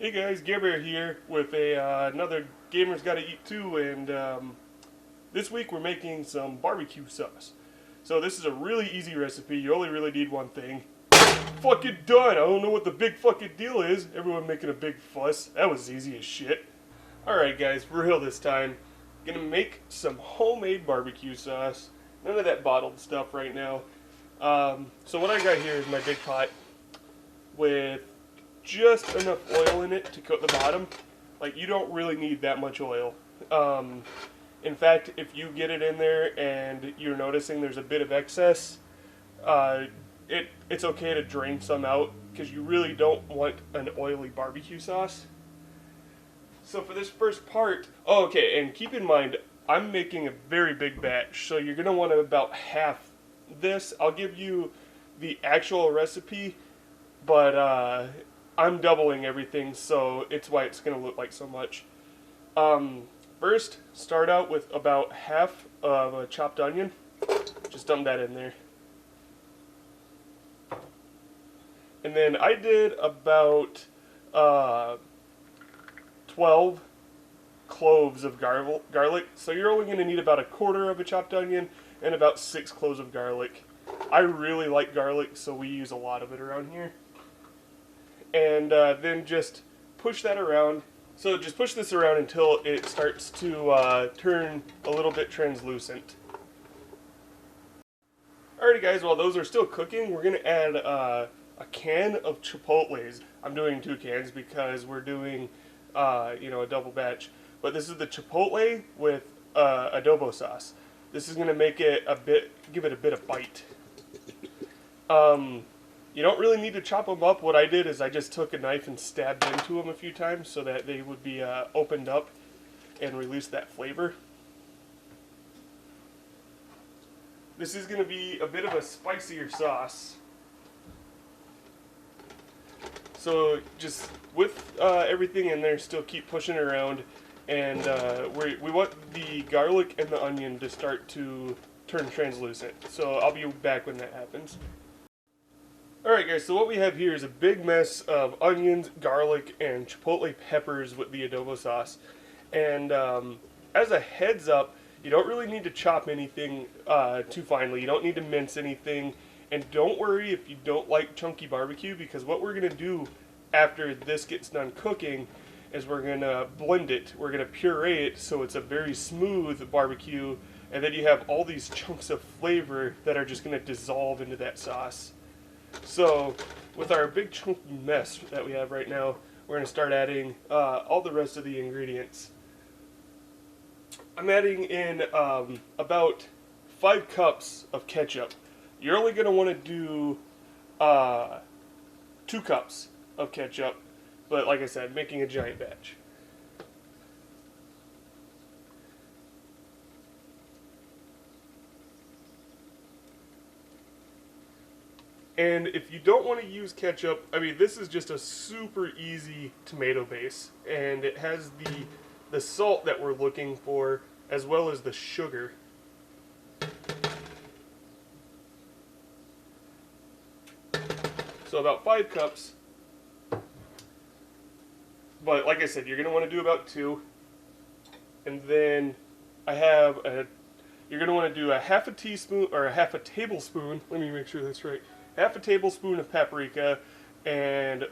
Hey guys, Gabriel here with another Gamer's Gotta Eat Too, and this week we're making some barbecue sauce. So this is a really easy recipe. You only really need one thing. Fucking done! I don't know what the big fucking deal is. Everyone making a big fuss. That was easy as shit. Alright guys, for real this time. Gonna make some homemade barbecue sauce. None of that bottled stuff right now. So what I got here is my big pot with just enough oil in it to coat the bottom. Like, you don't really need that much oil. In fact, if you get it in there and you're noticing there's a bit of excess, it's okay to drain some out because you really don't want an oily barbecue sauce. So for this first part, okay, and keep in mind, I'm making a very big batch, so you're going to want to about half this. I'll give you the actual recipe, but I'm doubling everything, so it's why it's going to look like so much. First, start out with about half of a chopped onion. Just dump that in there. And then I did about 12 cloves of garlic. So you're only going to need about a quarter of a chopped onion and about 6 cloves of garlic. I really like garlic, so we use a lot of it around here. And then just push that around. So just push this around until it starts to turn a little bit translucent. Alrighty guys, while those are still cooking, we're going to add a can of Chipotles. I'm doing 2 cans because we're doing a double batch. But this is the Chipotle with adobo sauce. This is going to make it give it a bit of bite. You don't really need to chop them up. What I did is I just took a knife and stabbed into them a few times so that they would be opened up and release that flavor. This is going to be a bit of a spicier sauce. So just with everything in there, still keep pushing around, and we want the garlic and the onion to start to turn translucent. So I'll be back when that happens. Alright guys, so what we have here is a big mess of onions, garlic, and chipotle peppers with the adobo sauce. And as a heads up, you don't really need to chop anything too finely. You don't need to mince anything. And don't worry if you don't like chunky barbecue, because what we're going to do after this gets done cooking is we're going to blend it. We're going to puree it so it's a very smooth barbecue. And then you have all these chunks of flavor that are just going to dissolve into that sauce. So, with our big chunky mess that we have right now, we're going to start adding all the rest of the ingredients. I'm adding in about 5 cups of ketchup. You're only going to want to do 2 cups of ketchup, but like I said, making a giant batch. And if you don't want to use ketchup, I mean, this is just a super easy tomato base, and it has the salt that we're looking for as well as the sugar. So about 5 cups. But like I said, you're going to want to do about 2. And then you're going to want to do a half a teaspoon or a half a tablespoon. Let me make sure that's right. Half a tablespoon of paprika and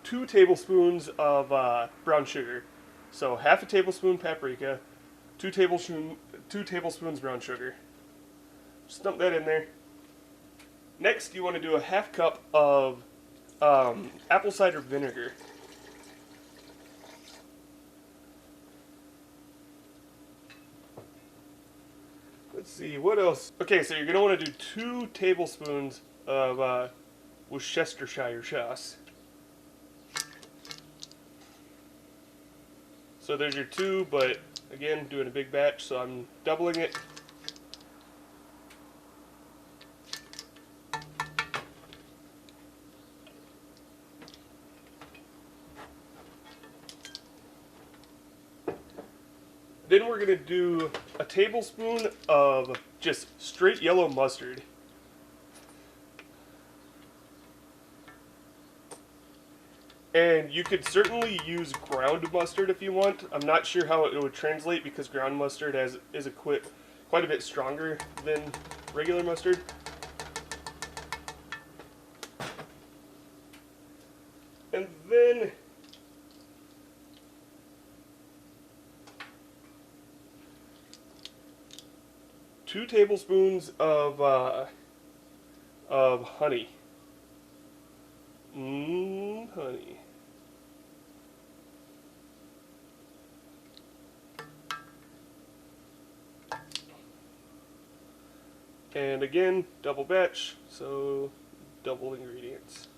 2 tablespoons of brown sugar. So half a tablespoon paprika, 2 tablespoons brown sugar. Just dump that in there. Next, you want to do a half cup of apple cider vinegar. Let's see, what else? Okay, so you're going to want to do 2 tablespoons of Worcestershire sauce. So there's your 2, but again, doing a big batch, so I'm doubling it. Then we're going to do a tablespoon of just straight yellow mustard. And you could certainly use ground mustard if you want. I'm not sure how it would translate because ground mustard is quite a bit stronger than regular mustard. And then two tablespoons of honey. Honey. And again, double batch, so double ingredients.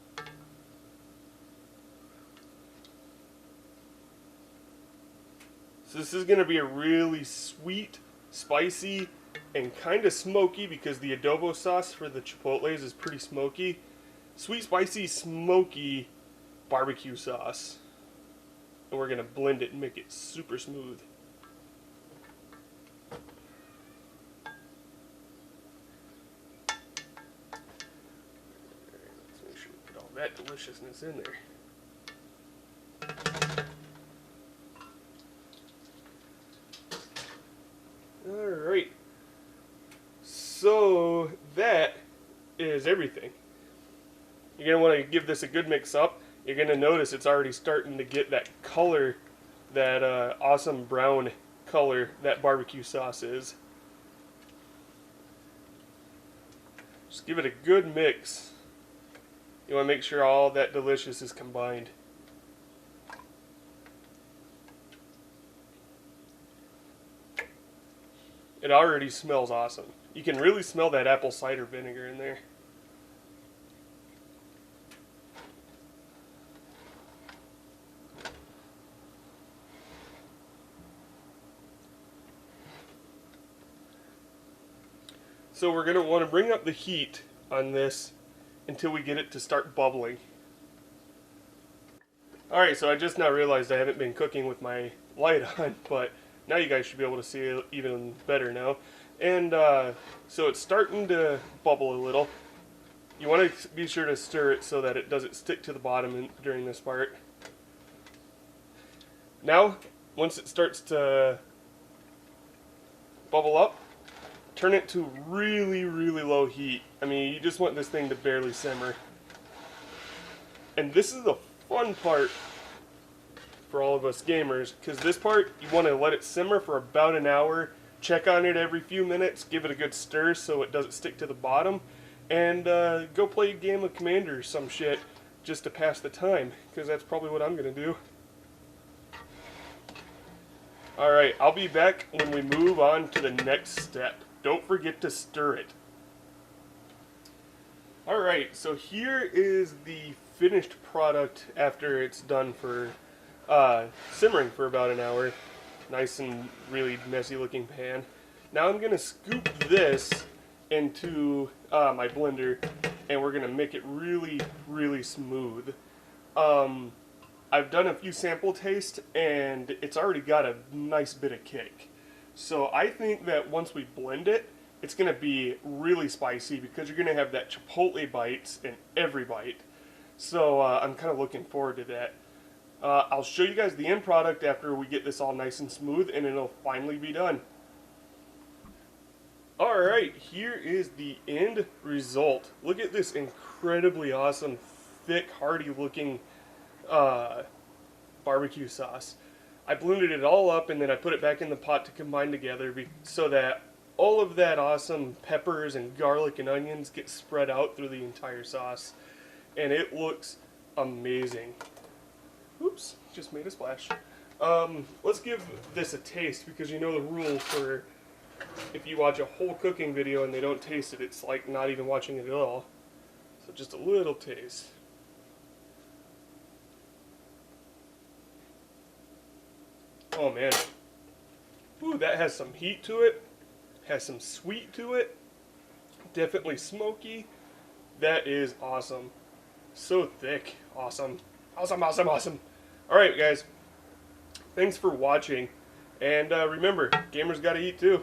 So this is going to be a really sweet, spicy, and kind of smoky because the adobo sauce for the Chipotles is pretty smoky. Sweet, spicy, smoky barbecue sauce. And we're going to blend it and make it super smooth. Let's make sure we put all that deliciousness in there. Alright, so that is everything. You're going to want to give this a good mix up. You're going to notice it's already starting to get that color, that awesome brown color that barbecue sauce is. Just give it a good mix. You want to make sure all that delicious is combined. It already smells awesome. You can really smell that apple cider vinegar in there. So we're going to want to bring up the heat on this until we get it to start bubbling. Alright, so I just now realized I haven't been cooking with my light on, but now you guys should be able to see it even better now. And so it's starting to bubble a little. You want to be sure to stir it so that it doesn't stick to the bottom during this part. Now, once it starts to bubble up, turn it to really, really low heat. I mean, you just want this thing to barely simmer. And this is the fun part for all of us gamers, because this part, you want to let it simmer for about an hour, check on it every few minutes, give it a good stir so it doesn't stick to the bottom, and go play a game of Commander or some shit just to pass the time, because that's probably what I'm going to do. Alright, I'll be back when we move on to the next step. Don't forget to stir it. Alright, so here is the finished product after it's done for simmering for about an hour. Nice and really messy looking pan. Now I'm going to scoop this into my blender and we're going to make it really, really smooth. I've done a few sample tastes and it's already got a nice bit of kick. So I think that once we blend it, it's going to be really spicy because you're going to have that Chipotle bites in every bite. So I'm kind of looking forward to that. I'll show you guys the end product after we get this all nice and smooth and it'll finally be done. Alright, here is the end result. Look at this incredibly awesome, thick, hearty looking barbecue sauce. I blended it all up and then I put it back in the pot to combine together so that all of that awesome peppers and garlic and onions get spread out through the entire sauce. And it looks amazing. Oops, just made a splash. Let's give this a taste because you know the rule for if you watch a whole cooking video and they don't taste it, it's like not even watching it at all. So just a little taste. Oh man. Ooh, that has some heat to it. Has some sweet to it. Definitely smoky. That is awesome. So thick. Awesome. Awesome, awesome, awesome. Alright guys. Thanks for watching. And remember, gamers gotta eat too.